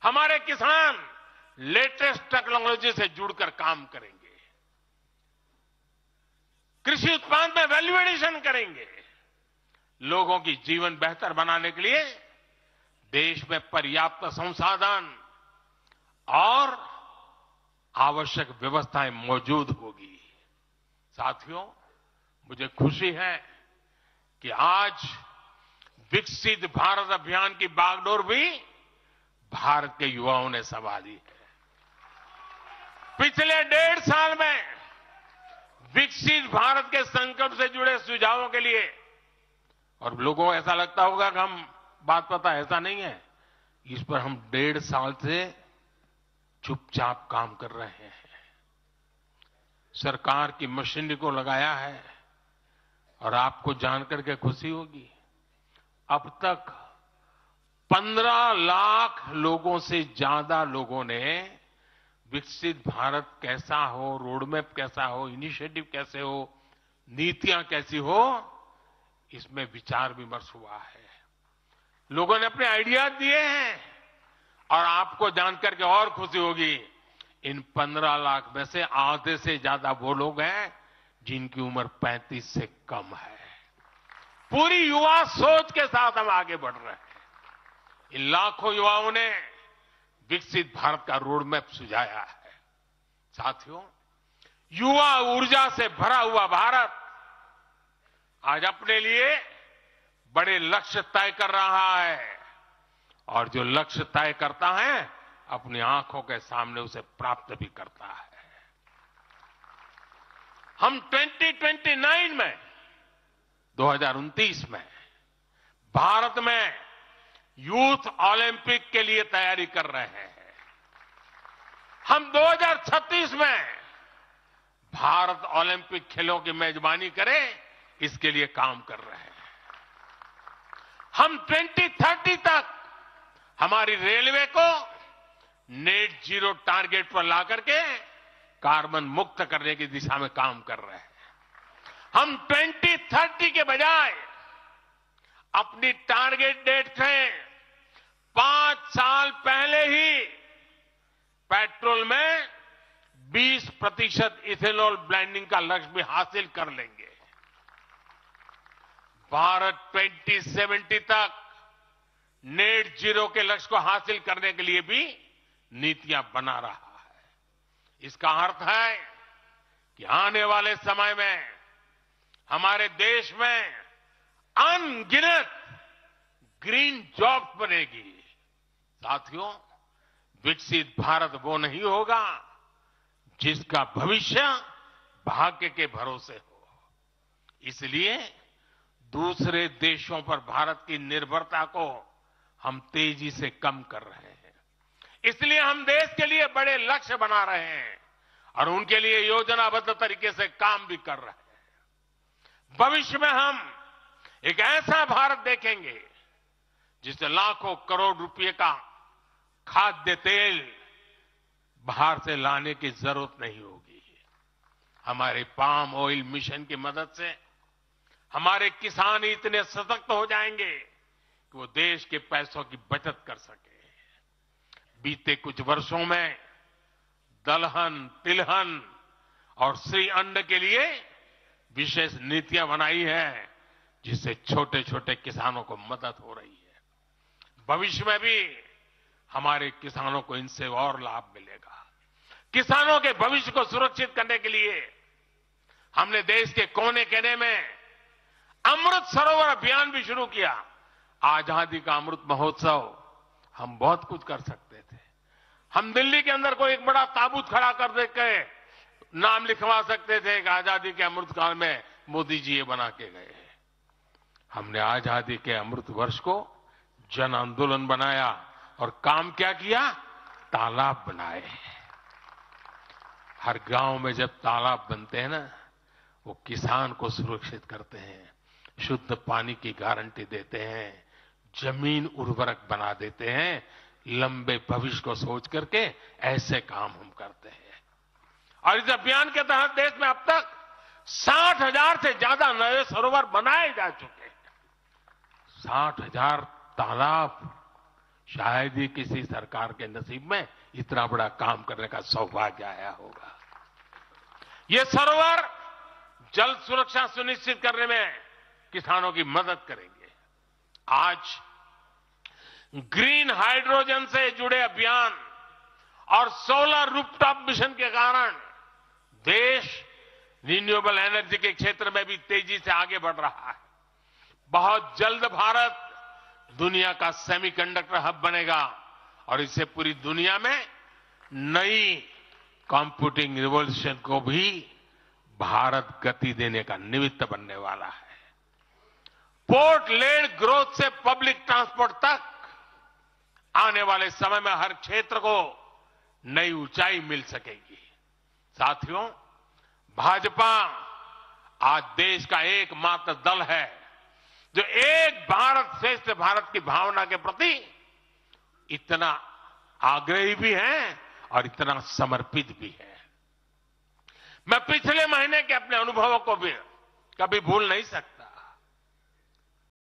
हमारे किसान latest technology से जुड़कर काम करेंगे, कृषि उत्पाद में वैल्यू एडिशन करेंगे, लोगों की जीवन बेहतर बनाने के लिए देश में पर्याप्त संसाधन और आवश्यक व्यवस्थाएं मौजूद होगी। साथियों, मुझे खुशी है कि आज विकसित भारत अभियान की बागडोर भी भारत के युवाओं ने संभाली है। पिछले 1.5 साल में विकसित भारत के संकल्प से जुड़े सुझावों के लिए, और लोगों को ऐसा लगता होगा कि हम बात पता, ऐसा नहीं है, इस पर हम 1.5 साल से चुपचाप काम कर रहे हैं। सरकार की मशीनरी को लगाया है और आपको जानकर के खुशी होगी, अब तक 15 लाख लोगों से ज्यादा लोगों ने विकसित भारत कैसा हो, रोडमैप कैसा हो, इनिशिएटिव कैसे हो, नीतियां कैसी हो, इसमें विचार विमर्श हुआ है। लोगों ने अपने आइडियाज दिए हैं और आपको जानकर के और खुशी होगी, इन 15 लाख में से आधे से ज्यादा वो लोग हैं जिनकी उम्र 35 से कम है। पूरी युवा सोच के साथ हम आगे बढ़ रहे हैं। इन लाखों युवाओं ने विकसित भारत का रोडमैप सुझाया है। साथियों, युवा ऊर्जा से भरा हुआ भारत आज अपने लिए बड़े लक्ष्य तय कर रहा है, और जो लक्ष्य तय करता है अपनी आंखों के सामने उसे प्राप्त भी करता है। हम 2029 में, 2029 में भारत में यूथ ओलंपिक के लिए तैयारी कर रहे हैं। हम 2036 में भारत ओलंपिक खेलों की मेजबानी करे, इसके लिए काम कर रहे हैं। हम 2030 तक हमारी रेलवे को नेट जीरो टारगेट पर ला करके कार्बन मुक्त करने की दिशा में काम कर रहे हैं। हम 2030 के बजाय अपनी टारगेट डेट से 5 साल पहले ही पेट्रोल में 20% इथेनॉल ब्लेंडिंग का लक्ष्य भी हासिल कर लेंगे। भारत 2070 तक नेट जीरो के लक्ष्य को हासिल करने के लिए भी नीतियां बना रहा है। इसका अर्थ है कि आने वाले समय में हमारे देश में अनगिनत ग्रीन जॉब्स बनेगी। साथियों, विकसित भारत वो नहीं होगा जिसका भविष्य भाग्य के भरोसे हो। इसलिए दूसरे देशों पर भारत की निर्भरता को हम तेजी से कम कर रहे हैं। इसलिए हम देश के लिए बड़े लक्ष्य बना रहे हैं और उनके लिए योजनाबद्ध तरीके से काम भी कर रहे हैं। भविष्य में हम एक ऐसा भारत देखेंगे जिसे लाखों करोड़ रुपए का खाद्य तेल बाहर से लाने की जरूरत नहीं होगी। हमारे पाम ऑयल मिशन की मदद से हमारे किसान इतने सशक्त हो जाएंगे कि वो देश के पैसों की बचत कर सके। बीते कुछ वर्षों में दलहन, तिलहन और श्री अन्न के लिए विशेष नीतियां बनाई है, जिससे छोटे छोटे किसानों को मदद हो रही है। भविष्य में भी हमारे किसानों को इनसे और लाभ मिलेगा। किसानों के भविष्य को सुरक्षित करने के लिए हमने देश के कोने कोने में अमृत सरोवर अभियान भी शुरू किया। आजादी का अमृत महोत्सव, हम बहुत कुछ कर सकते थे। हम दिल्ली के अंदर कोई एक बड़ा ताबूत खड़ा कर दे के नाम लिखवा सकते थे कि आजादी के अमृत काल में मोदी जी ये बना के गए। हमने आजादी के अमृत वर्ष को जन आंदोलन बनाया और काम क्या किया? तालाब बनाए। हर गांव में जब तालाब बनते हैं ना, वो किसान को सुरक्षित करते हैं, शुद्ध पानी की गारंटी देते हैं, जमीन उर्वरक बना देते हैं। लंबे भविष्य को सोच करके ऐसे काम हम करते हैं। और इस अभियान के तहत देश में अब तक 60,000 से ज्यादा नए सरोवर बनाए जा चुके हैं। 60,000 तालाब शायद ही किसी सरकार के नसीब में इतना बड़ा काम करने का सौभाग्य आया होगा। ये सरोवर जल सुरक्षा सुनिश्चित करने में किसानों की मदद करेंगे। आज ग्रीन हाइड्रोजन से जुड़े अभियान और सोलर रूफटॉप मिशन के कारण देश रिन्यूएबल एनर्जी के क्षेत्र में भी तेजी से आगे बढ़ रहा है। बहुत जल्द भारत दुनिया का सेमीकंडक्टर हब बनेगा और इससे पूरी दुनिया में नई कंप्यूटिंग रिवॉल्यूशन को भी भारत गति देने का निमित्त बनने वाला है। पोर्ट लेड ग्रोथ से पब्लिक ट्रांसपोर्ट तक आने वाले समय में हर क्षेत्र को नई ऊंचाई मिल सकेगी। साथियों, भाजपा आज देश का एकमात्र दल है जो एक भारत श्रेष्ठ भारत की भावना के प्रति इतना आग्रही भी है और इतना समर्पित भी है। मैं पिछले महीने के अपने अनुभवों को भी कभी भूल नहीं सकता।